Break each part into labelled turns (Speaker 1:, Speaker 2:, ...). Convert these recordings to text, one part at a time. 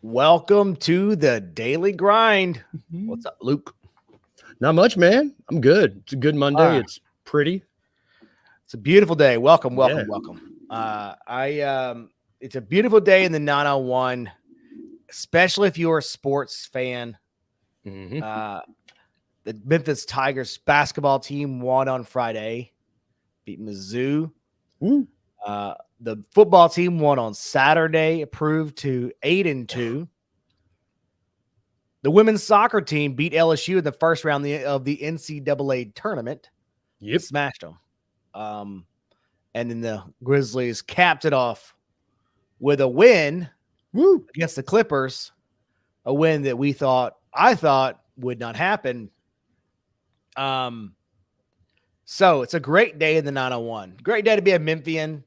Speaker 1: Welcome to the Daily Grind. What's up, Luke?
Speaker 2: Not much, man. I'm good. It's a good Monday. It's pretty.
Speaker 1: It's a beautiful day. Welcome.
Speaker 2: Yeah.
Speaker 1: It's a beautiful day in the 901, especially if you're a sports fan. The Memphis Tigers basketball team won on Friday, beat Mizzou. The football team won on Saturday, improved to 8-2. The women's soccer team beat LSU in the first round of the NCAA tournament.
Speaker 2: Yep.
Speaker 1: Smashed them. And then the Grizzlies capped it off with a win against the Clippers, a win that I thought would not happen. So it's a great day in the 901. Great day to be a Memphian.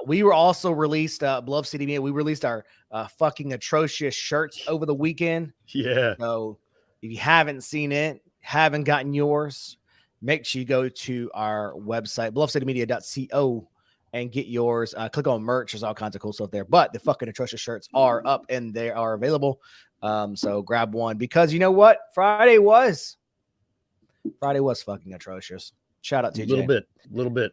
Speaker 1: We were also released, Bluff City Media. We released our fucking atrocious shirts over the weekend.
Speaker 2: Yeah.
Speaker 1: So if you haven't seen it, haven't gotten yours, make sure you go to our website, bluffcitymedia.co, and get yours. Click on merch. There's all kinds of cool stuff there. But the fucking atrocious shirts are up and they are available. So grab one because you know what? Friday was fucking atrocious. Shout out to you.
Speaker 2: A little bit.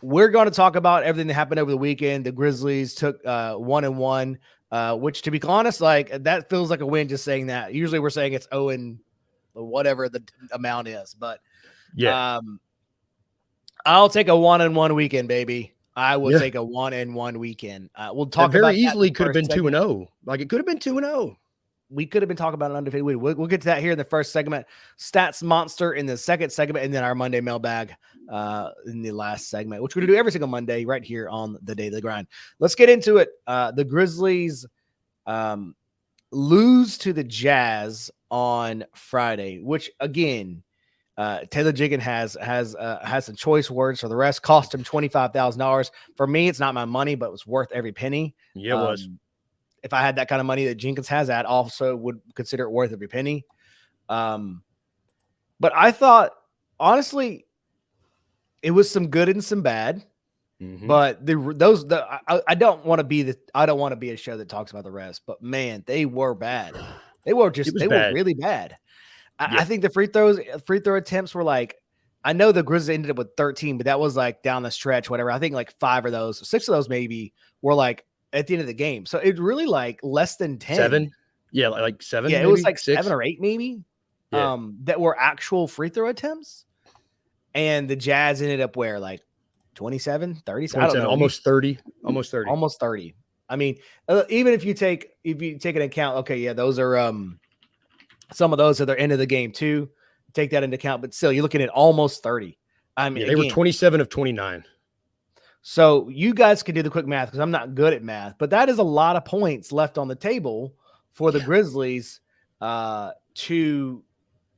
Speaker 1: We're going to talk about everything that happened over the weekend. The Grizzlies took 1-1, which, to be honest, like that feels like a win just saying that. Usually we're saying it's 0 and whatever the amount is, but
Speaker 2: yeah,
Speaker 1: I'll take a 1-1 weekend, baby. I will take a 1-1 weekend. We'll talk
Speaker 2: very
Speaker 1: about
Speaker 2: easily could have been 2-0. Like it could have been 2-0.
Speaker 1: We could have been talking about an undefeated week. We'll get to that here in the first segment. Stats Monster in the second segment, and then our Monday Mailbag in the last segment, which we're going to do every single Monday right here on the Daily Grind. Let's get into it. The Grizzlies lose to the Jazz on Friday, which, again, Taylor Jiggin has some choice words for the rest. Cost him $25,000. For me, it's not my money, but it was worth every penny.
Speaker 2: Yeah, it was.
Speaker 1: If I had that kind of money that Jenkins has, I also would consider it worth every penny. But I thought, honestly, it was some good and some bad. But I don't want to be a show that talks about the rest. But man, they were bad. They were really bad. I think the free throw attempts were like, I know the Grizzlies ended up with 13, but that was like down the stretch, whatever. I think like 6 of those maybe were like at the end of the game. So it really like less than 10.
Speaker 2: 7. Yeah, like 7.
Speaker 1: Yeah,
Speaker 2: maybe?
Speaker 1: It was like
Speaker 2: 6
Speaker 1: 7 or 8 maybe.
Speaker 2: Yeah.
Speaker 1: That were actual free throw attempts. And the Jazz ended up where like 27, 30, I don't know.
Speaker 2: Almost 30.
Speaker 1: Almost 30. I mean, even if you take an account, okay, yeah, those are some of those are the end of the game too. Take that into account, but still, you're looking at almost 30. I mean,
Speaker 2: they were 27 of 29.
Speaker 1: So you guys can do the quick math because I'm not good at math, but that is a lot of points left on the table for the Grizzlies to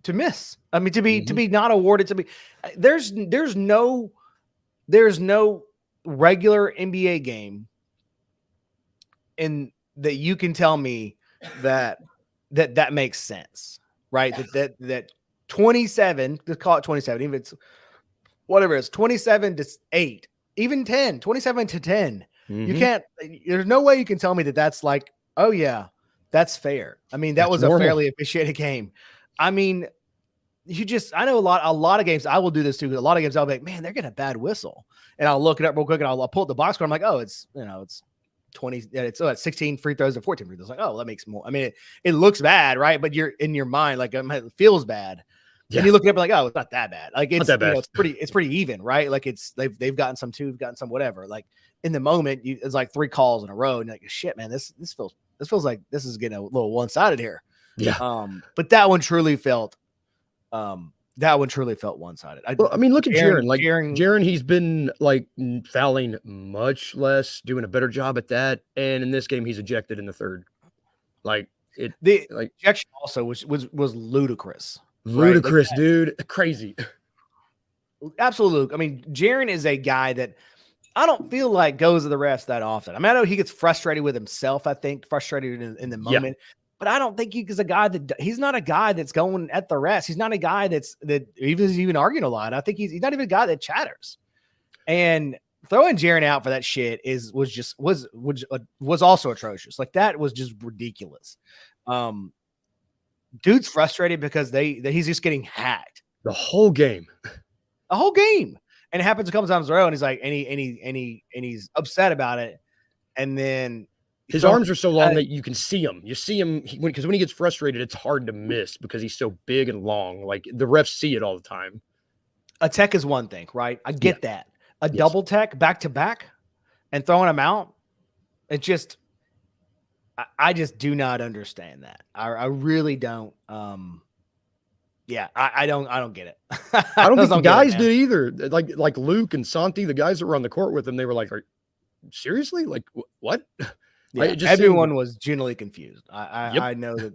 Speaker 1: miss. I mean, to be not awarded, to be there's no regular NBA game in that you can tell me that makes sense, right? That 27, let's call it 27, even if it's whatever it is, 27-8, even 10, 27-10. You can't, there's no way you can tell me that that's like, oh yeah, that's fair. I mean, that was normal. A fairly officiated game. I mean, I know a lot of games, I will do this too. A lot of games I'll be like, man, they're getting a bad whistle. And I'll look it up real quick and I'll pull up the box score. I'm like, oh, it's 20, it's 16 free throws and 14 free throws. Like, oh, that makes more. I mean, it looks bad, right? But you're in your mind, like it feels bad. Yeah. And you look it up and like, oh, it's not that bad. Like it's, it's pretty even, right? Like they've gotten some 2, we've gotten some whatever. Like in the moment, it's like 3 calls in a row, and you're like, shit, man, this feels like this is getting a little one-sided here.
Speaker 2: Yeah.
Speaker 1: But that one truly felt one-sided.
Speaker 2: I mean, look at Jaren. Like Jaren, he's been like fouling much less, doing a better job at that. And in this game, he's ejected in the third. Like
Speaker 1: the ejection also was ludicrous.
Speaker 2: Ludicrous, right? Dude. Crazy.
Speaker 1: Absolutely. I mean, Jaren is a guy that I don't feel like goes to the refs that often. I mean, I know he gets frustrated with himself, I think, frustrated in the moment. Yeah. But I don't think he's not a guy that's going at the refs. He's not a guy that even arguing a lot. I think he's not even a guy that chatters. And throwing Jaren out for that shit was also atrocious. Like that was just ridiculous. Dude's frustrated because he's just getting hacked
Speaker 2: the whole game,
Speaker 1: and it happens a couple times in a row. And he's like, and he's upset about it. And then
Speaker 2: his arms are so long that you can see him. You see him because when he gets frustrated, it's hard to miss because he's so big and long. Like the refs see it all the time.
Speaker 1: A tech is one thing, right? I get that. A double tech back to back and throwing him out. It just, I just do not understand that. I really don't. Yeah, I don't get it.
Speaker 2: I don't think the guys did either. Like Luke and Santi, the guys that were on the court with him, they were like, seriously? Like what?
Speaker 1: Yeah, everyone was genuinely confused. I know that.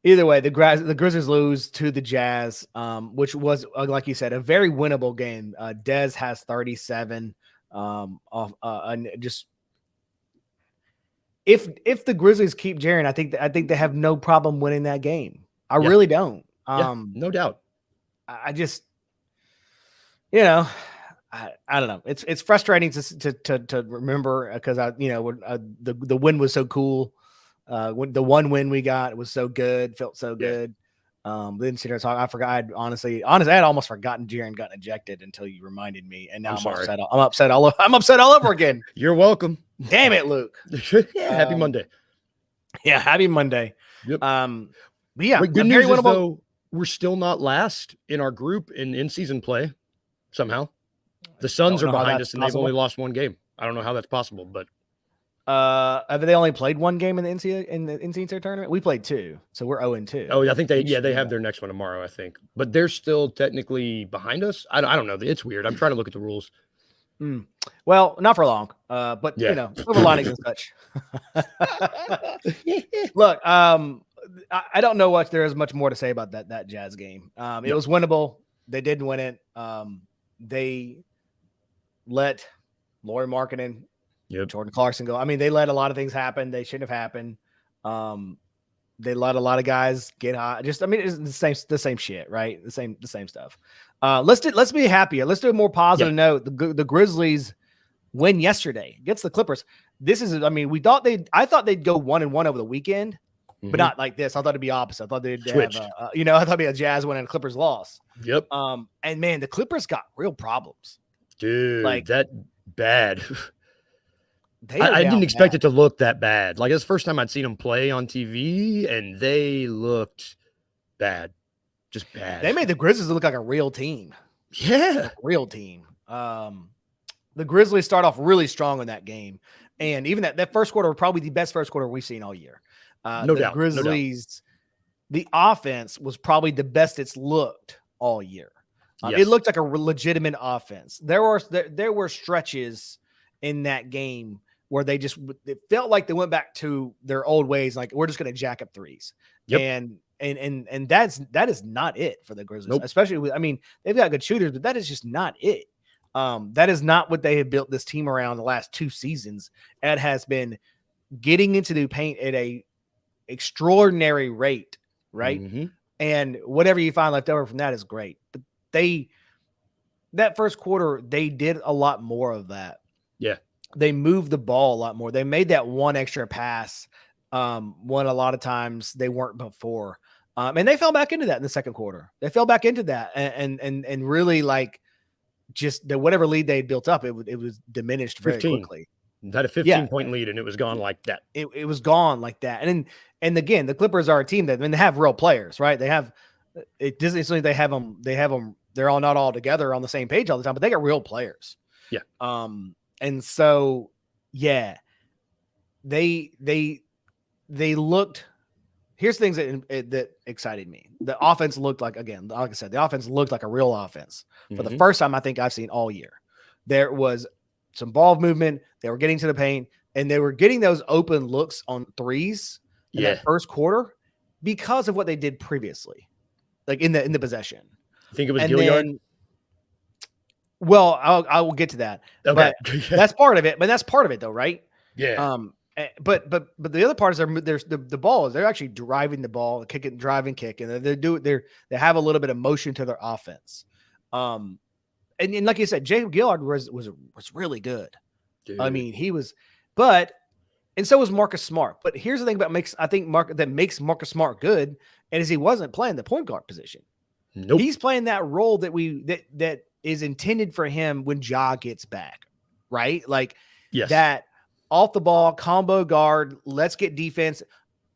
Speaker 1: Either way, the Grizzlies lose to the Jazz, which was, like you said, a very winnable game. Dez has 37. And just if the Grizzlies keep Jaren, I think they have no problem winning that game. I really don't.
Speaker 2: No doubt.
Speaker 1: I just, I don't know. It's frustrating to remember because the win was so cool. When the one win we got was so good, felt so good. Then sit there talk. I forgot. I had almost forgotten Jaren got ejected until you reminded me, and now I'm upset. I'm upset all over again.
Speaker 2: You're welcome.
Speaker 1: Damn it, Luke.
Speaker 2: Happy Monday.
Speaker 1: Yeah, happy Monday.
Speaker 2: Yep.
Speaker 1: But yeah,
Speaker 2: good news is though we're still not last in our group in in-season play. Somehow, the Suns are behind us, and they've only lost one game. I don't know how that's possible, but.
Speaker 1: Have they only played one game in the NCAA tournament? We played 2, so we're 0-2.
Speaker 2: Oh, I think they have their next one tomorrow, I think. But they're still technically behind us. I don't know. It's weird. I'm trying to look at the rules.
Speaker 1: Well, not for long. But silver linings and such. Look, I don't know what there is much more to say about that Jazz game. It was winnable. They didn't win it. They let Lauri Markkanen, Jordan Clarkson go. I mean, they let a lot of things happen. They shouldn't have happened. They let a lot of guys get hot. It's the same shit, right? The same stuff. Let's be happier. Let's do a more positive note. The Grizzlies win yesterday against the Clippers. I thought they'd go 1-1 over the weekend, but not like this. I thought it'd be opposite. I thought they'd have, I thought it'd be a Jazz win and a Clippers loss.
Speaker 2: Yep.
Speaker 1: And man, the Clippers got real problems.
Speaker 2: Dude, like that bad. I didn't expect it to look that bad. Like, it's the first time I'd seen them play on TV, and they looked bad. Just bad.
Speaker 1: They made the Grizzlies look like a real team.
Speaker 2: Yeah.
Speaker 1: Real team. The Grizzlies start off really strong in that game. And even that first quarter was probably the best first quarter we've seen all year.
Speaker 2: No doubt.
Speaker 1: Grizzlies, the offense was probably the best it's looked all year. It looked like a legitimate offense. There were stretches in that game where it felt like they went back to their old ways. Like, we're just going to jack up threes.
Speaker 2: Yep.
Speaker 1: And that is not it for the Grizzlies, especially they've got good shooters, but that is just not it. That is not what they have built this team around the last 2 seasons. It has been getting into the paint at a extraordinary rate. Right.
Speaker 2: Mm-hmm.
Speaker 1: And whatever you find left over from that is great. But that first quarter, they did a lot more of that.
Speaker 2: Yeah.
Speaker 1: They moved the ball a lot more. They made that one extra pass when a lot of times they weren't before. And they fell back into that in the second quarter. They fell back into that and really, like, just whatever lead they built up, it was diminished very quickly.
Speaker 2: Had a 15-point lead, and it was gone like that.
Speaker 1: It was gone like that. And again, the Clippers are a team that, they have real players, right? They have they have them. They're all not all together on the same page all the time, but they got real players.
Speaker 2: Yeah.
Speaker 1: And so, yeah, they looked. Here's things that excited me. The offense looked like I said, the offense looked like a real offense for the first time I think I've seen all year. There was some ball movement. They were getting to the paint, and they were getting those open looks on threes in that first quarter because of what they did previously, like in the possession.
Speaker 2: I think it was Gilliard.
Speaker 1: Well, I will get to that.
Speaker 2: Okay.
Speaker 1: But that's part of it. But that's part of it, though, right?
Speaker 2: Yeah.
Speaker 1: But the other part is there's the ball is they're actually driving the ball, kicking, driving, kicking. They have a little bit of motion to their offense. and like you said, Jacob Gillard was really good.
Speaker 2: Dude.
Speaker 1: I mean, he was, and so was Marcus Smart. But here's the thing about makes Marcus Smart good, and is he wasn't playing the point guard position.
Speaker 2: Nope.
Speaker 1: He's playing that role that is intended for him when Ja gets back, right? Like that off the ball combo guard. Let's get defense.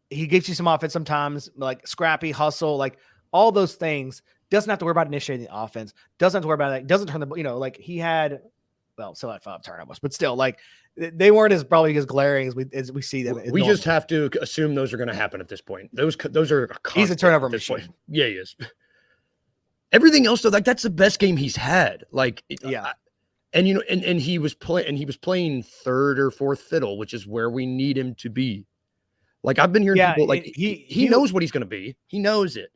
Speaker 1: He gives you some offense sometimes, like scrappy hustle, like all those things. Doesn't have to worry about initiating the offense. Doesn't have to worry about that. Doesn't turn the, like he had, still had 5 turnovers, but still, like they weren't probably as glaring as we see them.
Speaker 2: We just have to assume those are going to happen at this point. Those are
Speaker 1: he's a turnover machine.
Speaker 2: Point. Yeah, he is. Everything else though, like that's the best game he's had. Like, and and he was playing third or fourth fiddle, which is where we need him to be. Like I've been hearing people like he knows what he's going to be. He knows it.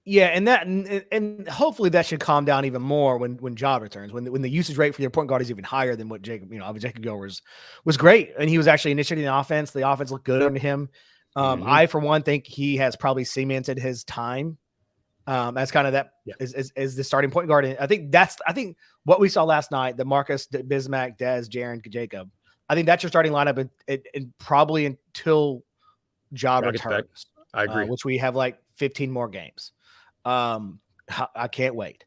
Speaker 1: Yeah, and hopefully that should calm down even more when Ja returns. When the usage rate for your point guard is even higher than what Jacob Gillard was great, and he was actually initiating the offense. The offense looked good under him. I for one think he has probably cemented his time as kind of that as the starting point guard. And I think what we saw last night, the Marcus, Bismack, Dez, Jaren, Jacob. I think that's your starting lineup, and probably until Ja returns.
Speaker 2: I agree.
Speaker 1: Which we have like 15 more games. I can't wait.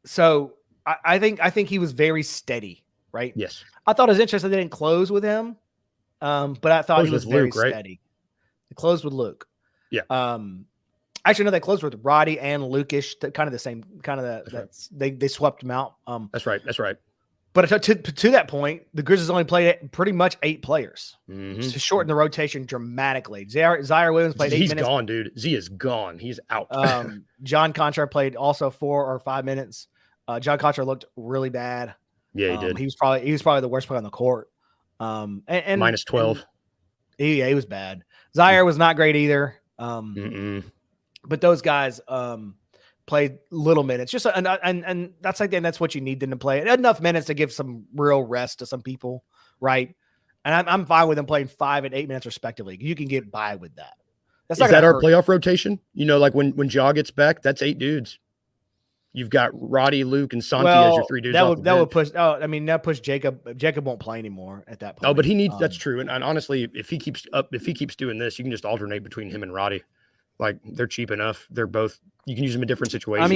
Speaker 1: So I think he was very steady, right?
Speaker 2: Yes.
Speaker 1: I thought it was interesting they didn't close with him. But I thought he was very steady. They closed with Luke.
Speaker 2: Yeah.
Speaker 1: Actually, no, they closed with Roddy and Lukish, kind of the same, kind of that's they swept him out.
Speaker 2: That's right.
Speaker 1: But to that point, the Grizzlies only played pretty much 8 players to shorten the rotation dramatically. Zaire Williams played 8 minutes.
Speaker 2: He's gone, dude. Z is gone. He's out.
Speaker 1: John Contra played also 4 or 5 minutes. John Contra looked really bad.
Speaker 2: Yeah, he did.
Speaker 1: He was probably the worst player on the court. And
Speaker 2: minus 12.
Speaker 1: He was bad. Zaire was not great either. But those guys played little minutes, just and that's like, and that's what you need them to play enough minutes to give some real rest to some people, right? And I'm fine with them playing 5 and 8 minutes respectively. You can get by with that.
Speaker 2: Is that our playoff rotation? Like when Ja gets back, that's 8 dudes. You've got Roddy, Luke, and Santi as your 3 dudes.
Speaker 1: That would push. That push Jacob. Jacob won't play anymore at that point.
Speaker 2: Oh, but he needs. That's true. And honestly, if he keeps doing this, you can just alternate between him and Roddy. Like they're cheap enough. They're both. You can use them in different situations.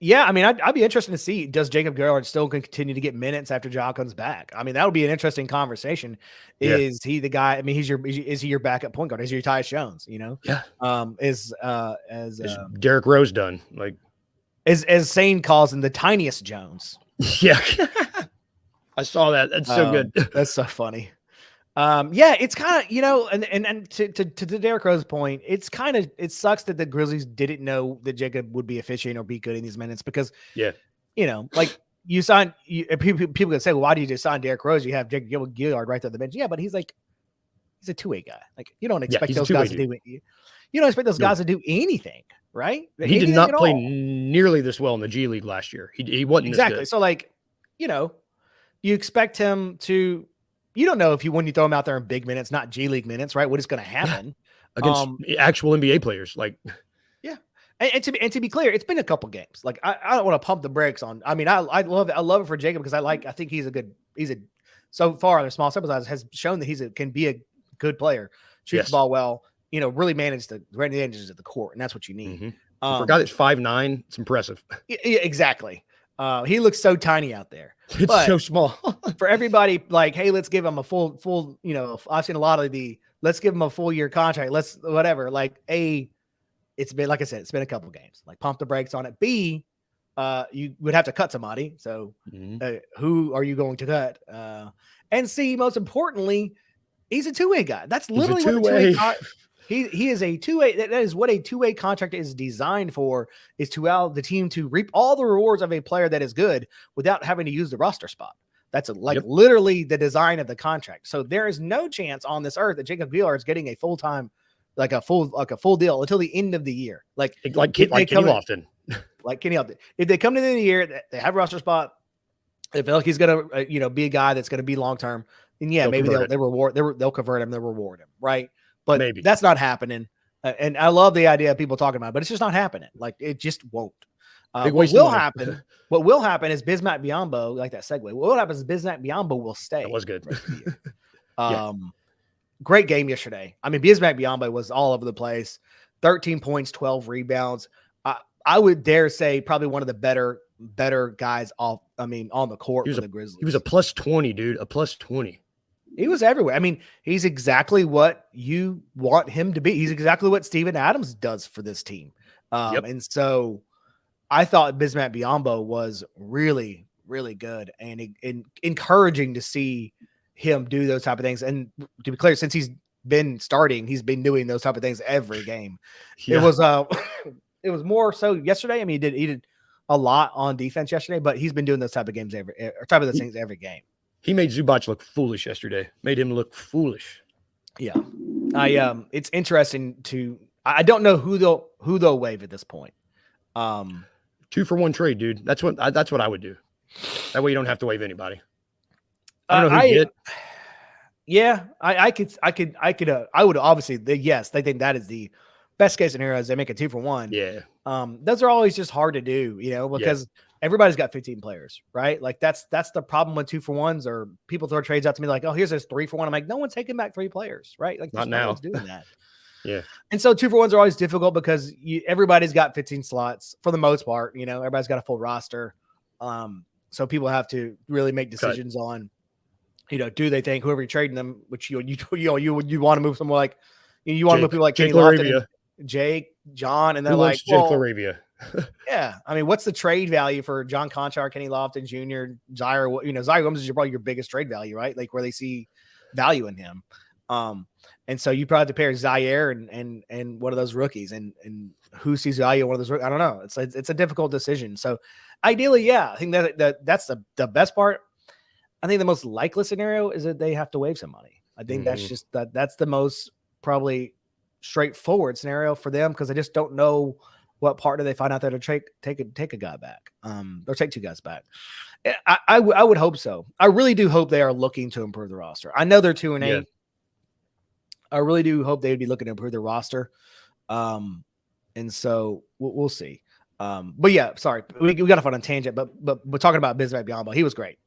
Speaker 1: I'd be interested to see, does Jacob Gillard still continue to get minutes after Ja comes back? I mean, that would be an interesting conversation. Is he the guy? I mean, is he your backup point guard? Is he your Tyus Jones?
Speaker 2: Yeah.
Speaker 1: Is
Speaker 2: Derrick Rose done? Like
Speaker 1: as Sane calls him, the tiniest Jones.
Speaker 2: Yeah. I saw that. That's so good.
Speaker 1: That's so funny. It's kind of, and to Derrick Rose's point, it sucks that the Grizzlies didn't know that Jacob would be efficient or be good in these minutes because, like you signed, people can say, well, why do you just sign Derrick Rose? You have Jacob Gillard right there on the bench. Yeah, but he's a 2-way guy. Like you don't expect those guys to do it. You don't expect those guys to do anything, right?
Speaker 2: He did not play nearly this well in the G League last year. He wasn't
Speaker 1: exactly.
Speaker 2: This good.
Speaker 1: So like, you expect him to. You don't know when you throw him out there in big minutes, not G League minutes, right? What is going to happen
Speaker 2: against actual NBA players? Like,
Speaker 1: and to be clear, it's been a couple games. Like, I don't want to pump the brakes on. I mean, I love it for Jacob because I think so far the small sample size has shown that can be a good player, shoots the ball well, really manage the edges of the court, and that's what you need.
Speaker 2: For a guy that's 5'9", it's impressive.
Speaker 1: Yeah, exactly. He looks so tiny out there.
Speaker 2: It's so small.
Speaker 1: For everybody, like, hey, let's give him a full, I've seen a lot of let's give him a full year contract. Let's whatever. Like, it's been, like I said, it's been a couple games. Like, pump the brakes on it. B, you would have to cut somebody. So who are you going to cut? And C, most importantly, he's a 2-way guy. That's literally what a 2-way He is a 2-way. That is what a 2-way contract is designed for, is to allow the team to reap all the rewards of a player that is good without having to use the roster spot. That's literally the design of the contract. So there is no chance on this earth that Jacob Gillard is getting a full-time, like a full deal until the end of the year. Like Kenny
Speaker 2: Lofton.
Speaker 1: Like Kenny Lofton. If they come to the end of the year, they have a roster spot. They feel like he's going to, be a guy that's going to be long-term, then maybe they'll convert him. They'll reward him. Right. But that's not happening. And I love the idea of people talking about it, but it's just not happening. Like, it just won't.
Speaker 2: Big waste of money.
Speaker 1: What will happen is Bismack Biyombo, like that segue. What will happen is Bismack Biyombo will stay.
Speaker 2: That was good.
Speaker 1: Great game yesterday. I mean, Bismack Biyombo was all over the place. 13 points, 12 rebounds. I would dare say probably one of the better guys on the court for the Grizzlies.
Speaker 2: He was a plus 20, dude. A plus 20.
Speaker 1: He was everywhere. I mean, he's exactly what you want him to be. He's exactly what Steven Adams does for this team. And so I thought Bismack Biyombo was really, really good and encouraging to see him do those type of things. And to be clear, since he's been starting, he's been doing those type of things every game. Yeah. It was more so yesterday. I mean, he did a lot on defense yesterday, but he's been doing those type of things things every game.
Speaker 2: He made Zubac look foolish yesterday. Made him look foolish.
Speaker 1: Yeah. It's interesting I don't know who they'll waive at this point.
Speaker 2: 2-for-1 trade, dude. That's what I would do. That way you don't have to waive anybody. I don't know who you get.
Speaker 1: Yeah, I would obviously they think that is the best case scenario is they make a 2-for-1.
Speaker 2: Yeah.
Speaker 1: Those are always just hard to do, because everybody's got 15 players, right? Like that's the problem with 2-for-1s, or people throw trades out to me like, oh, here's this 3-for-1. I'm like, no one's taking back 3 players, right? Like
Speaker 2: not now.
Speaker 1: No one's doing that.
Speaker 2: Yeah.
Speaker 1: And so 2-for-1s are always difficult because everybody's got 15 slots for the most part, everybody's got a full roster. So people have to really make decisions on, do they think whoever you're trading them, which you want to move someone like, you want to move people like Kenny Lofton, Jake, John, and they're like,
Speaker 2: Jake Laravia.
Speaker 1: Yeah. I mean, what's the trade value for John Conchar, Kenny Lofton Jr., Zaire? Zaire Williams is probably your biggest trade value, right? Like where they see value in him. And so you probably have to pair Zaire and one of those rookies, and who sees value in one of those rookies? I don't know. It's a difficult decision. So ideally, yeah, I think that's the best part. I think the most likely scenario is that they have to waive somebody. I think that's the most probably straightforward scenario for them, because they just don't know what partner they find out there to take a guy back, or take 2 guys back. I would hope so. I really do hope they are looking to improve the roster. I know they're 2-8. Yeah. I really do hope they would be looking to improve their roster. And so we'll see. But yeah, sorry, we got to find a tangent, but we're talking about Bismack Biyombo. He was great.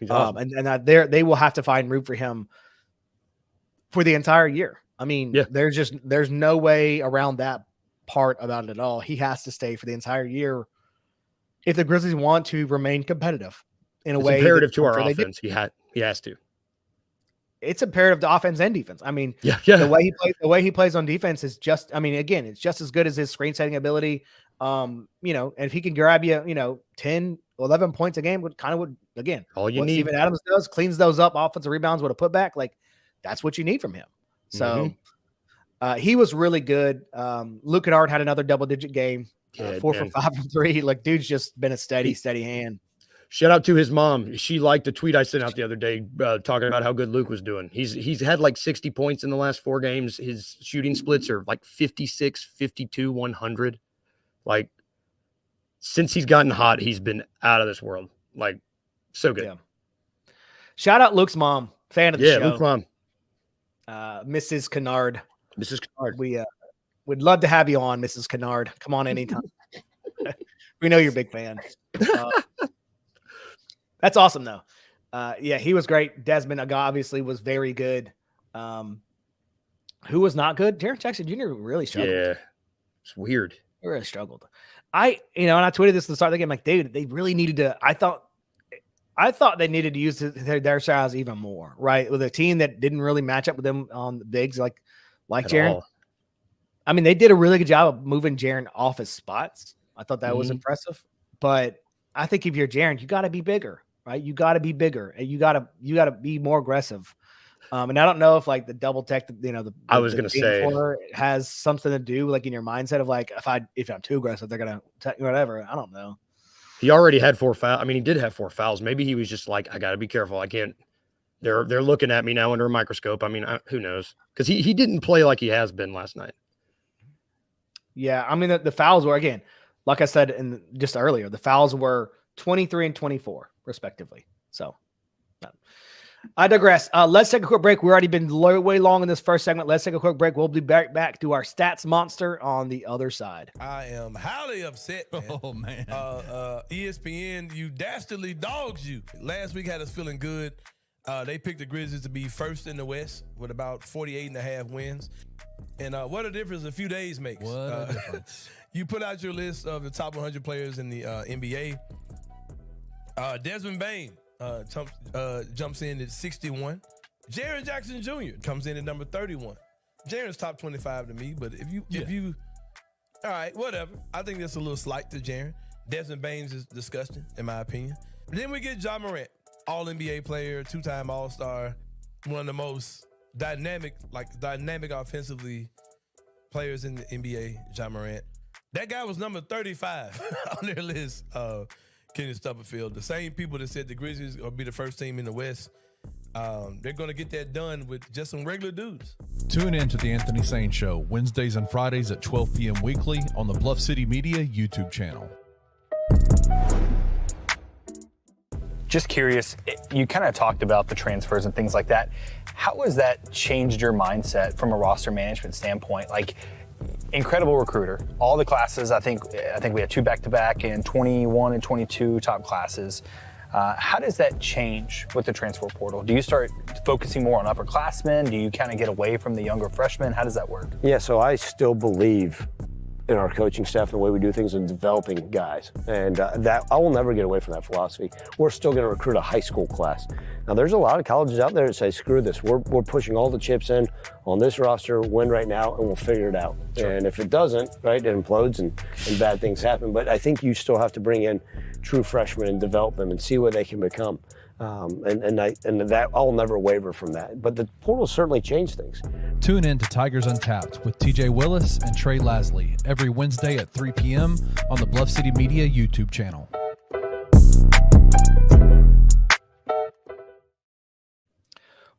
Speaker 1: Awesome. And they will have to find room for him for the entire year. I mean, there's no way around that part about it at all. He has to stay for the entire year if the Grizzlies want to remain competitive in a way.
Speaker 2: It's imperative to our offense. He has to.
Speaker 1: It's imperative to offense and defense. I mean, the way he plays on defense is just, again, it's just as good as his screen setting ability. And if he can grab you, 10, 11 points a game, again,
Speaker 2: all you need.
Speaker 1: Steven Adams does, cleans those up, offensive rebounds with a putback. Like that's what you need from him. So he was really good. Luke Kennard had another double-digit game, 4 for 5 from 3. Like dude's just been a steady hand.
Speaker 2: Shout out to his mom. She liked a tweet I sent out the other day talking about how good Luke was doing. He's had like 60 points in the last 4 games. His shooting splits are like 56, 52, 100. Like since he's gotten hot, he's been out of this world. Like so good.
Speaker 1: Yeah. Shout out Luke's mom, fan of the show.
Speaker 2: Yeah, Luke's mom.
Speaker 1: Mrs. Kennard.
Speaker 2: Mrs. Kennard.
Speaker 1: We'd love to have you on, Mrs. Kennard. Come on anytime. We know you're a big fan. That's awesome, though. He was great. Desmond obviously was very good. Who was not good? Jaren Jackson Jr. really struggled.
Speaker 2: Yeah, it's weird.
Speaker 1: He really struggled. And I tweeted this at the start of the game, like, dude, they really needed to. I thought they needed to use their styles even more, right? With a team that didn't really match up with them on the bigs, like Jaren. I mean, they did a really good job of moving Jaren off his spots. I thought that was impressive. But I think if you're Jaren, you got to be bigger. Right, you got to be bigger, and you got to be more aggressive. And I don't know if like the double tech,
Speaker 2: I was going to say
Speaker 1: has something to do like in your mindset of like if I'm too aggressive, they're gonna whatever. I don't know.
Speaker 2: He already had 4 fouls. I mean, he did have 4 fouls. Maybe he was just like, I got to be careful. I can't. They're looking at me now under a microscope. I mean, who knows? Because he didn't play like he has been last night.
Speaker 1: Yeah, I mean the fouls were, again, like I said just earlier, the fouls were 23 and 24 respectively. So I digress. Let's take a quick break. We've already been way long in this first segment. Let's take a quick break. We'll be back to our stats monster on the other side.
Speaker 3: I am highly upset, man.
Speaker 4: Oh, man.
Speaker 3: ESPN, you dastardly dogs you. Last week had us feeling good. They picked the Grizzlies to be first in the West with about 48.5 wins. And what a difference a few days makes.
Speaker 4: What a difference.
Speaker 3: You put out your list of the top 100 players in the NBA. Desmond Bain jumps in at 61. Jaren Jackson Jr. comes in at number 31. Jaren's top 25 to me, but if you, all right, whatever. I think that's a little slight to Jaren. Desmond Bain is disgusting, in my opinion. Then we get Ja Morant, All-NBA player, two-time All-Star, one of the most dynamic offensively players in the NBA, Ja Morant. That guy was number 35 on their list. Kenny Stubblefield, the same people that said the Grizzlies will be the first team in the West, they're going to get that done with just some regular dudes.
Speaker 4: Tune in to the Anthony Sane Show, Wednesdays and Fridays at 12 p.m. weekly on the Bluff City Media YouTube channel.
Speaker 5: Just curious, you kind of talked about the transfers and things like that. How has that changed your mindset from a roster management standpoint? Like, incredible recruiter. All the classes, I think we had 2 back-to-back and 21 and 22 top classes. How does that change with the transfer portal? Do you start focusing more on upperclassmen? Do you kind of get away from the younger freshmen? How does that work?
Speaker 6: Yeah, so I still believe in our coaching staff and the way we do things and developing guys. And that I will never get away from that philosophy. We're still going to recruit a high school class. Now, there's a lot of colleges out there that say, screw this. We're pushing all the chips in on this roster, win right now, and we'll figure it out. Sure. And if it doesn't, right, it implodes and bad things happen. But I think you still have to bring in true freshmen and develop them and see what they can become. And that I'll never waver from that. But the portal certainly changed things.
Speaker 4: Tune in to Tigers Untapped with TJ Willis and Trey Lasley every Wednesday at 3 p.m. on the Bluff City Media YouTube channel.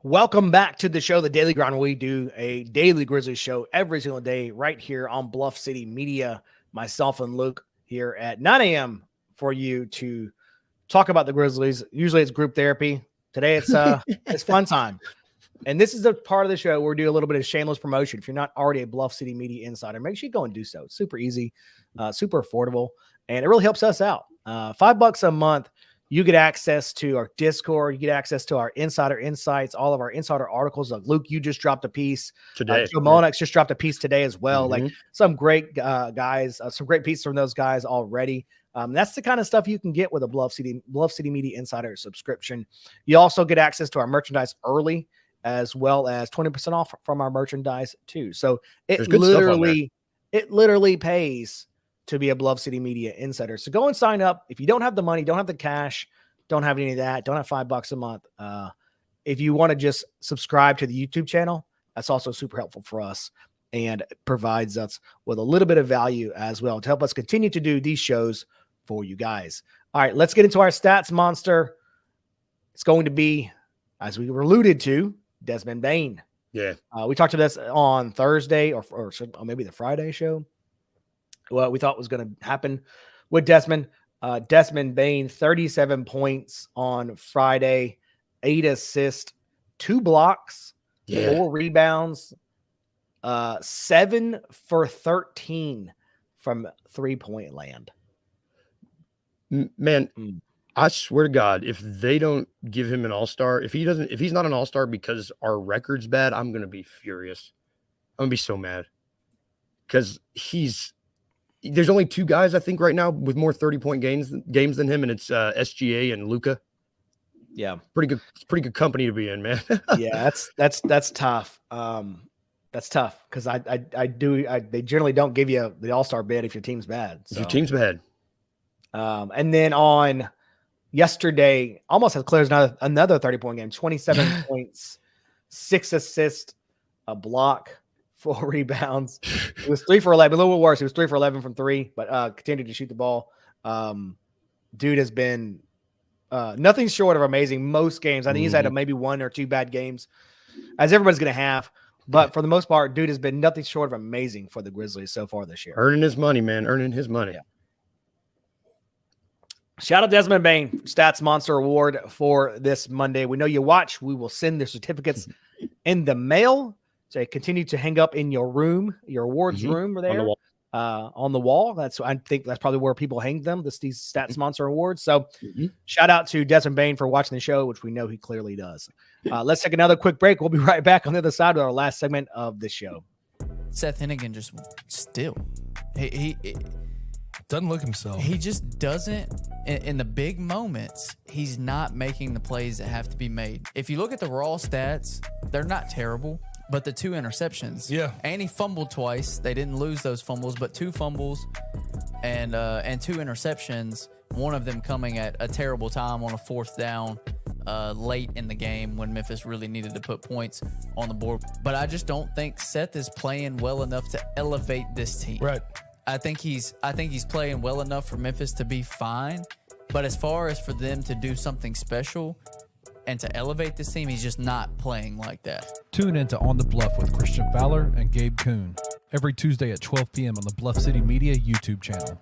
Speaker 1: Welcome back to the show, The Daily Grind, where we do a daily Grizzlies show every single day right here on Bluff City Media. Myself and Luke here at 9 a.m. for you to talk about the Grizzlies. Usually it's group therapy. Today it's fun time. And this is the part of the show where we do a little bit of shameless promotion. If you're not already a Bluff City Media insider, make sure you go and do so. It's super easy, super affordable, and it really helps us out. $5 a month, you get access to our Discord. You get access to our insider insights, all of our insider articles. Like Luke, you just dropped a piece
Speaker 2: today.
Speaker 1: Joe Monex just dropped a piece today as well. Like some great guys, some great pieces from those guys already. That's the kind of stuff you can get with a Bluff City Media Insider subscription. You also get access to our merchandise early, as well as 20% off from our merchandise too. So it literally pays to be a Bluff City Media Insider. So go and sign up. If you don't have the money, don't have the cash, don't have any of that, don't have $5 a month. If you want to just subscribe to the YouTube channel, that's also super helpful for us and provides us with a little bit of value as well to help us continue to do these shows for you guys. All right, let's get into our stats monster. It's going to be, as we were alluded to, Desmond Bain.
Speaker 2: Yeah.
Speaker 1: We talked about this on Thursday or maybe the Friday show. What we thought was going to happen with Desmond. Desmond Bain, 37 points on Friday, 8 assists, 2 blocks, 4 rebounds, 7 for 13 from 3-point land.
Speaker 2: Man, I swear to God, if they don't give him an all-star, if he's not an all-star because our record's bad, I'm going to be furious. I'm going to be so mad. Because there's only 2 guys, I think, right now with more 30-point games than him, and it's SGA and Luka.
Speaker 1: Yeah.
Speaker 2: Pretty good company to be in, man.
Speaker 1: Yeah, that's tough. That's tough because they generally don't give you the all-star bid if your team's bad. So.
Speaker 2: If your team's bad.
Speaker 1: And then on yesterday, almost as clear as another 30-point game, 27 points, 6 assists, a block, 4 rebounds. It was 3 for 11, a little bit worse. It was 3 for 11 from 3, but continued to shoot the ball. Dude has been nothing short of amazing most games. I think he's had maybe 1 or 2 bad games, as everybody's going to have. But for the most part, dude has been nothing short of amazing for the Grizzlies so far this year.
Speaker 2: Earning his money, man. Earning his money.
Speaker 1: Yeah. Shout out Desmond Bain, Stats Monster Award for this Monday. We know you watch. We will send the certificates in the mail. So continue to hang up in your room, your awards room there. On the wall. I think that's probably where people hang them, these Stats Monster Awards. So shout out to Desmond Bain for watching the show, which we know he clearly does. Let's take another quick break. We'll be right back on the other side with our last segment of the show.
Speaker 7: Seth Hennigan just still. He
Speaker 3: doesn't look himself.
Speaker 7: He just doesn't, in the big moments, he's not making the plays that have to be made. If you look at the raw stats, they're not terrible. But the 2 interceptions, and he fumbled twice. They didn't lose those fumbles, but 2 fumbles and 2 interceptions. One of them coming at a terrible time on a 4th down late in the game when Memphis really needed to put points on the board. But I just don't think Seth is playing well enough to elevate this team.
Speaker 3: Right.
Speaker 7: I think he's playing well enough for Memphis to be fine. But as far as for them to do something special and to elevate this team, he's just not playing like that.
Speaker 4: Tune in to On the Bluff with Christian Fowler and Gabe Kuhn every Tuesday at 12 p.m. on the Bluff City Media YouTube channel.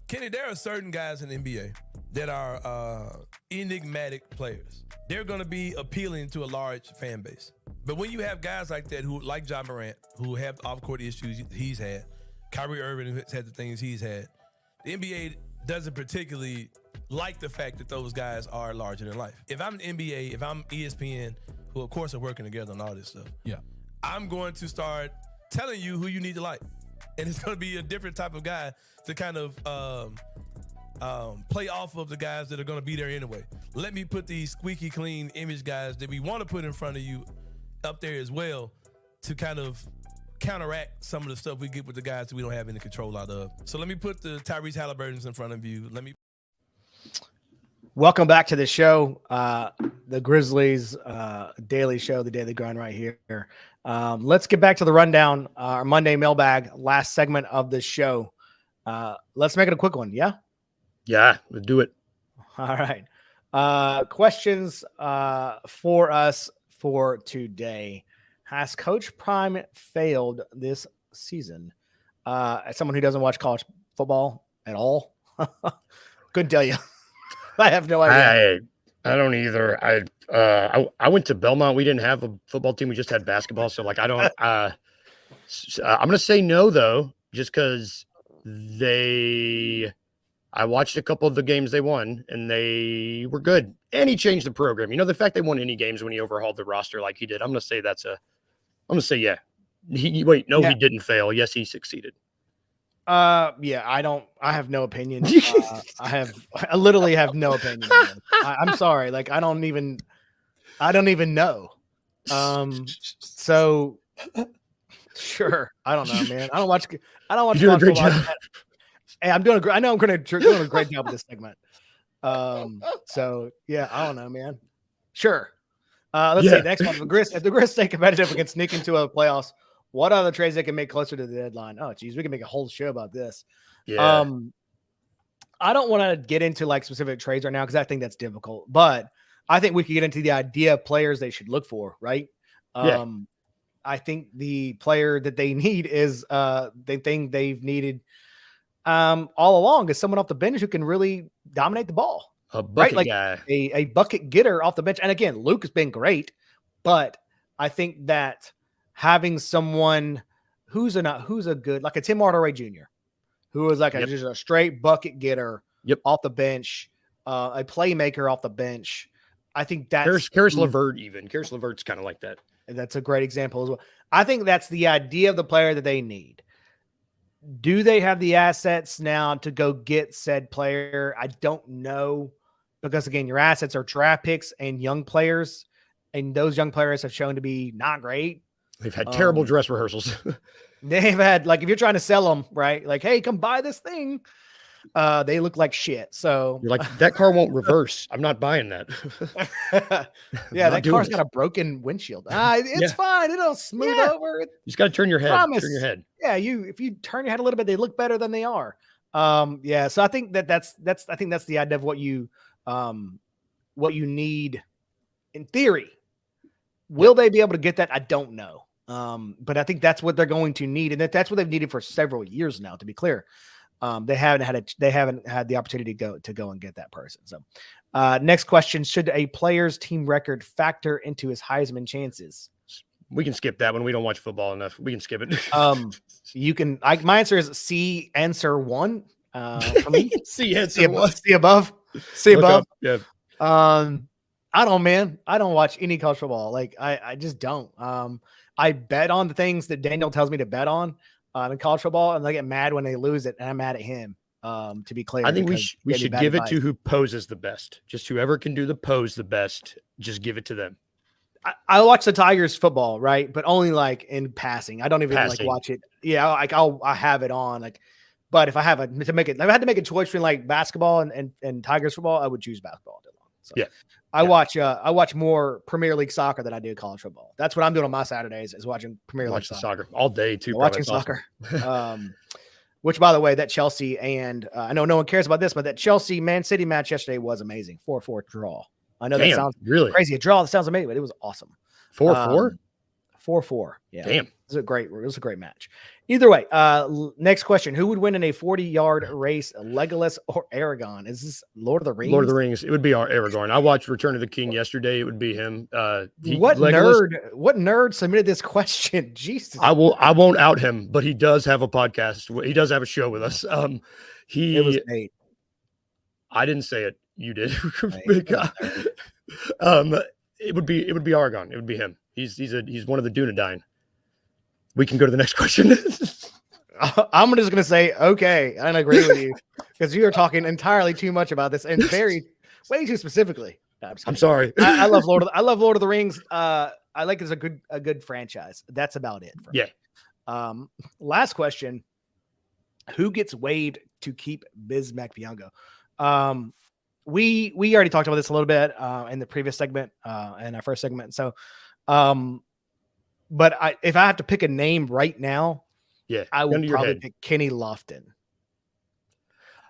Speaker 3: Kenny, there are certain guys in the NBA that are enigmatic players. They're going to be appealing to a large fan base. But when you have guys like that, who like Ja Morant, who have off-court issues he's had, Kyrie Irving has had the things he's had, the NBA doesn't particularly like the fact that those guys are larger than life. If I'm an NBA, if I'm ESPN, who of course are working together on all this stuff, I'm going to start telling you who you need to like. And it's going to be a different type of guy to kind of play off of the guys that are going to be there anyway. Let me put these squeaky clean image guys that we want to put in front of you up there as well to kind of counteract some of the stuff we get with the guys that we don't have any control out of. So let me put the Tyrese Halliburtons in front of you.
Speaker 1: Welcome back to the show, the Grizzlies daily show, the Daily Grind right here. Let's get back to the rundown, our Monday mailbag, last segment of the show. Let's make it a quick one, yeah?
Speaker 2: Yeah, let's do it.
Speaker 1: All right. Questions for us for today. Has Coach Prime failed this season? As someone who doesn't watch college football at all, couldn't tell you. I have no idea.
Speaker 2: I don't either. I went to Belmont. We didn't have a football team. We just had basketball. So I don't. I'm gonna say no though, just because I watched a couple of the games they won, and they were good. And he changed the program. The fact they won any games when he overhauled the roster like he did. I'm gonna say yeah. He didn't fail. Yes, he succeeded.
Speaker 1: I have no opinion. I literally have no opinion. I'm sorry. I don't even know. So sure. I don't know, man. I don't watch.
Speaker 2: You're doing a great job.
Speaker 1: Hey, I'm doing a great. I know I'm doing a great job with this segment. So yeah, I don't know, man. Sure. Let's see. Next one. If the Grizz stay competitive and can sneak into a playoffs, what other trades they can make closer to the deadline? Oh, geez, we can make a whole show about this.
Speaker 2: Yeah.
Speaker 1: I don't want to get into specific trades right now because I think that's difficult. But I think we could get into the idea of players they should look for, right? I think the player that they need is the thing they've needed all along is someone off the bench who can really dominate the ball.
Speaker 2: A bucket guy.
Speaker 1: A bucket getter off the bench. And again, Luke has been great, but I think that having someone who's a good, like a Tim Hardaway Jr., who is just a straight bucket getter off the bench, a playmaker off the bench. I think that's
Speaker 2: Karis LeVert even. Karis LeVert's kind of like that.
Speaker 1: And that's a great example as well. I think that's the idea of the player that they need. Do they have the assets now to go get said player? I don't know, because again, your assets are draft picks and young players, and those young players have shown to be not great.
Speaker 2: They've had terrible dress rehearsals.
Speaker 1: They've had, if you're trying to sell them, right? Hey, come buy this thing. They look like shit. So
Speaker 2: you're that car won't reverse. I'm not buying that.
Speaker 1: That car's got a broken windshield. It's fine. It'll smooth over.
Speaker 2: You just got to turn your head.
Speaker 1: Promise.
Speaker 2: Turn your head.
Speaker 1: Yeah. If you turn your head a little bit, they look better than they are. So I think that's the idea of what you need in theory. Will they be able to get that? I don't know. But I think that's what they're going to need, and that's what they've needed for several years now. To be clear, they haven't had the opportunity to go and get that person. So, next question: should a player's team record factor into his Heisman chances?
Speaker 2: We can skip that one. We don't watch football enough. We can skip it.
Speaker 1: You can. My answer is C. Answer 1. For me,
Speaker 2: C. Answer 1.
Speaker 1: C above. C above.
Speaker 2: Yeah.
Speaker 1: I don't, man. I don't watch any college football. Like I just don't. I bet on the things that Daniel tells me to bet on in college football, and I get mad when they lose it, and I'm mad at him. To be clear,
Speaker 2: I think we should give it to who poses the best. Just whoever can do the pose the best, just give it to them.
Speaker 1: I watch the Tigers football, right? But only like in passing. I don't even like watch it. Yeah, I have it on. Like, but if I have if I had to make a choice between like basketball and Tigers football, I would choose basketball. So,
Speaker 2: yeah.
Speaker 1: I watch more Premier League soccer than I do college football. That's what I'm doing on my Saturdays is watching Premier League
Speaker 2: soccer all day too.
Speaker 1: Watching soccer. Which, by the way, that Chelsea and I know no one cares about this, but that Chelsea Man City match yesterday was amazing. 4-4 draw. I know that sounds
Speaker 2: really
Speaker 1: crazy. A draw that sounds amazing, but it was awesome.
Speaker 2: 4-4?
Speaker 1: 4-4. Yeah.
Speaker 2: Damn.
Speaker 1: It was a great match. Either way, next question. Who would win in a 40-yard race, Legolas or Aragorn? Is this Lord of the Rings?
Speaker 2: Lord of the Rings. It would be our Aragorn. I watched Return of the King yesterday. It would be him.
Speaker 1: What nerd submitted this question? Jesus.
Speaker 2: I won't out him, but he does have a podcast. He does have a show with us.
Speaker 1: It was Nate.
Speaker 2: I didn't say it. You did. It would be Aragorn. It would be him. He's one of the Dunedain. We can go to the next question.
Speaker 1: I'm just going to say, okay, and I agree with you because you are talking entirely too much about this and way too specifically. No, I'm
Speaker 2: sorry.
Speaker 1: I love Lord of the Rings. I like it's a good franchise. That's about it. For me. Last question. Who gets waived to keep Biz Macbianco? We already talked about this a little bit in the previous segment, in our first segment. So, but if I have to pick a name right now, I would probably pick Kenny Lofton.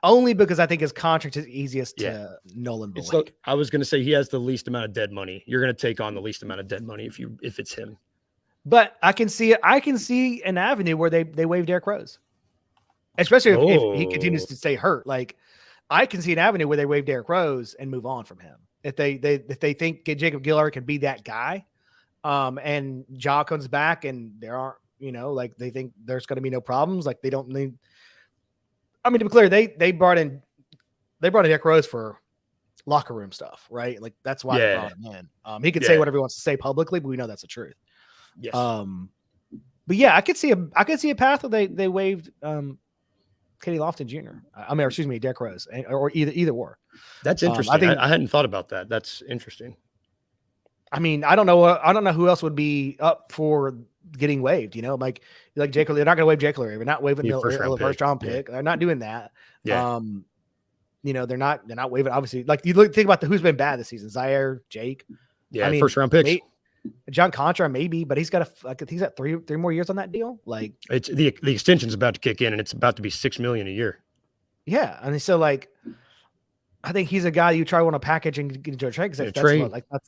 Speaker 1: Only because I think his contract is easiest to null and void.
Speaker 2: I was going to say he has the least amount of dead money. You're going to take on the least amount of dead money if it's him.
Speaker 1: But I can see an avenue where they waive Derrick Rose, especially if he continues to stay hurt. Like I can see an avenue where they waive Derrick Rose and move on from him if they think Jacob Gill-Eric can be that guy. And Ja comes back and there aren't, like they think there's going to be no problems. Like they don't need, I mean, to be clear, they brought in Derrick Rose for locker room stuff, right? Like that's why they brought him in. He could say whatever he wants to say publicly, but we know that's the truth.
Speaker 2: Yes.
Speaker 1: But yeah, I could see a path where they waived, Kenny Lofton Jr. Derrick Rose or either or.
Speaker 2: That's interesting. I hadn't thought about that. That's interesting.
Speaker 1: I mean, I don't know who else would be up for getting waived. Like Jake. They're not going to waive Jake Lurie. They're not waiving the first round pick. They're not doing that.
Speaker 2: Yeah.
Speaker 1: They're not waiving. Obviously, like think about who's been bad this season. Zaire, Jake.
Speaker 2: Yeah. I mean, first round picks.
Speaker 1: John Contra maybe, but he's got three more years on that deal. Like
Speaker 2: it's the extension's about to kick in, and it's about to be $6 million a year.
Speaker 1: Yeah, and so like. I think he's a guy you try want to package and get into a trade because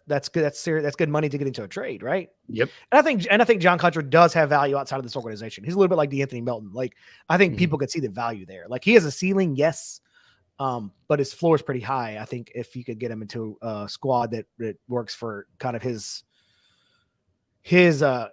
Speaker 1: that's good. That's good money to get into a trade, right?
Speaker 2: Yep.
Speaker 1: And I think John Contra does have value outside of this organization. He's a little bit like the Anthony Melton. Like I think people could see the value there. Like he has a ceiling, yes, but his floor is pretty high. I think if you could get him into a squad that works for kind of his the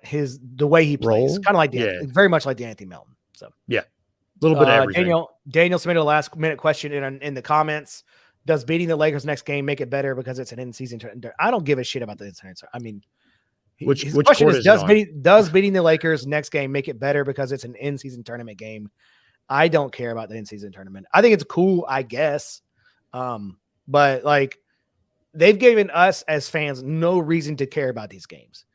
Speaker 1: way he plays, kind of like very much like the Anthony Melton. So
Speaker 2: yeah, a little bit of everything.
Speaker 1: Daniel submitted a last minute question in the comments. Does beating the Lakers next game make it better because it's an in-season tournament? I don't give a shit about the in-season. I mean,
Speaker 2: which
Speaker 1: question is does beating the Lakers next game make it better because it's an in-season tournament game? I don't care about the in-season tournament. I think it's cool, I guess. But like they've given us as fans no reason to care about these games.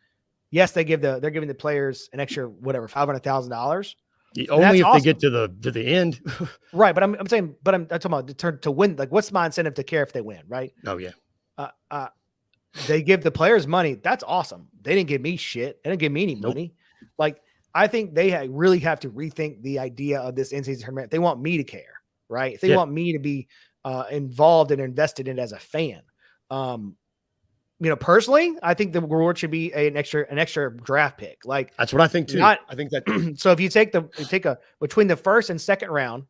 Speaker 1: Yes, they're giving the players an extra $500,000.
Speaker 2: Only if they get to the end.
Speaker 1: Right. But I'm talking about to win. Like, what's my incentive to care if they win? Right.
Speaker 2: Oh, yeah.
Speaker 1: They give the players money. That's awesome. They didn't give me shit. They didn't give me any money. Like, I think they really have to rethink the idea of this in-season tournament. They want me to care. Right. If they want me to be involved and invested in it as a fan. personally, I think the reward should be an extra draft pick. Like
Speaker 2: that's what I think too. I think that.
Speaker 1: So if you take between the first and second round,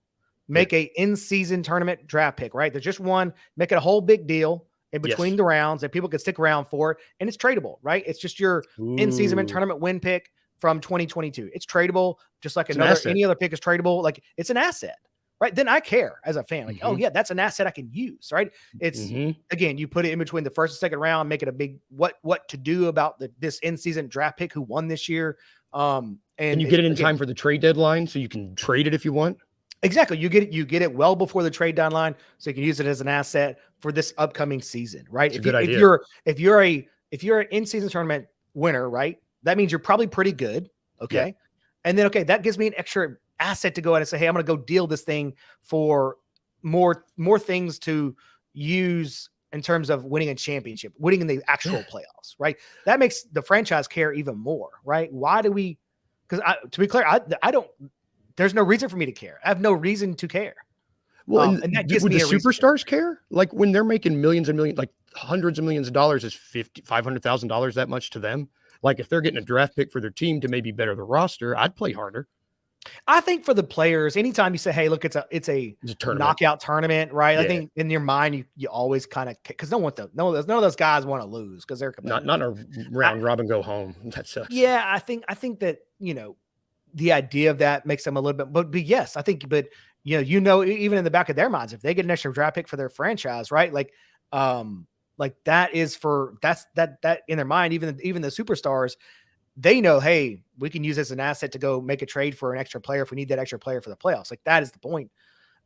Speaker 1: make a in-season tournament draft pick, right? There's just one, make it a whole big deal in between the rounds that people can stick around for, and it's tradable, right? It's just your in-season tournament win pick from 2022. It's tradable, just like any other pick is tradable. Like it's an asset. Right. Then I care as a fan, like, oh yeah, that's an asset I can use. Right. It's again, you put it in between the first and second round, make it a big, what to do about this in-season draft pick who won this year. And
Speaker 2: you get it in time for the trade deadline. So you can trade it if you want.
Speaker 1: Exactly. You get it well before the trade deadline. So you can use it as an asset for this upcoming season. Right.
Speaker 2: If
Speaker 1: you're an in-season tournament winner, right, that means you're probably pretty good. Okay. Yeah. And then, that gives me an extra asset to go out and say, hey, I'm going to go deal this thing for more things to use in terms of winning a championship, winning in the actual playoffs, right? That makes the franchise care even more, right? Why do we, because to be clear, I don't, there's no reason for me to care. I have no reason to care.
Speaker 2: Well, and that gives me the superstars care? Like when they're making millions and millions, like hundreds of millions of dollars, is $500,000 that much to them? Like if they're getting a draft pick for their team to maybe better the roster, I'd play harder.
Speaker 1: I think for the players, anytime you say, hey, look, it's a knockout tournament, right? Yeah. I think in your mind, you always kind of, because none of those guys want to lose because they're
Speaker 2: not a round robin go home. That sucks.
Speaker 1: Yeah, I think that, the idea of that makes them a little bit, but yes, I think, but even in the back of their minds, if they get an extra draft pick for their franchise, right? Like that is that in their mind, even the superstars, they know, hey, we can use this as an asset to go make a trade for an extra player if we need that extra player for the playoffs. Like that is the point.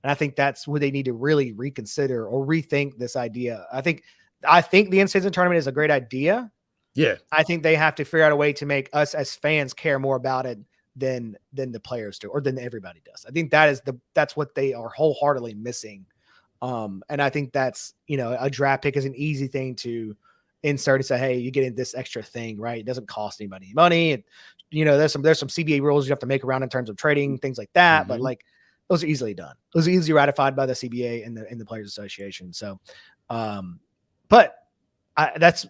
Speaker 1: And I think that's where they need to really reconsider or rethink this idea. I think the in-season tournament is a great idea.
Speaker 2: Yeah.
Speaker 1: I think they have to figure out a way to make us as fans care more about it than the players do, or than everybody does. I think that's what they are wholeheartedly missing. And I think that's, a draft pick is an easy thing to insert and say, hey, you get in this extra thing, right? It doesn't cost anybody any money. There's some CBA rules you have to make around in terms of trading, things like that. But like those are easily done. Those are easily ratified by the CBA and the Players Association. So, but that's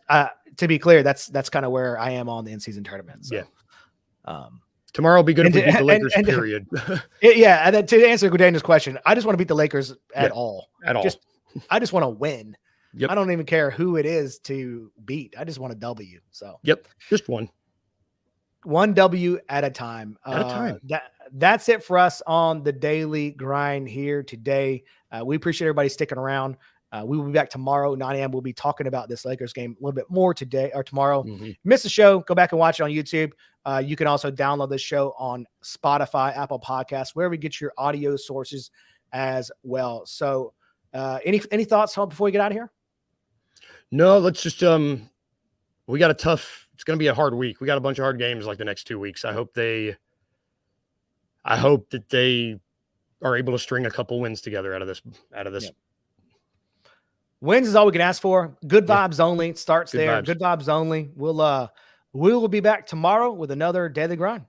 Speaker 1: to be clear, that's kind of where I am on the in-season tournament. So,
Speaker 2: tomorrow will be good if we beat the Lakers, period.
Speaker 1: Yeah. And then to answer Daniel's question, I just want to beat the Lakers at all. I just want to win. Yep. I don't even care who it is to beat. I just want a W. So
Speaker 2: just one
Speaker 1: W at a time. That's it for us on the daily grind here today. We appreciate everybody sticking around. We will be back tomorrow, 9 a.m. We'll be talking about this Lakers game a little bit more today or tomorrow. Miss the show, go back and watch it on YouTube. You can also download this show on Spotify, Apple Podcasts, wherever you get your audio sources as well. So any thoughts before we get out of here?
Speaker 2: No, let's just we got it's going to be a hard week. We got a bunch of hard games like the next 2 weeks. I hope that they are able to string a couple wins together out of this. Yep.
Speaker 1: Wins is all we can ask for. Good vibes only. It starts there. Good vibes only. We will be back tomorrow with another Daily Grind.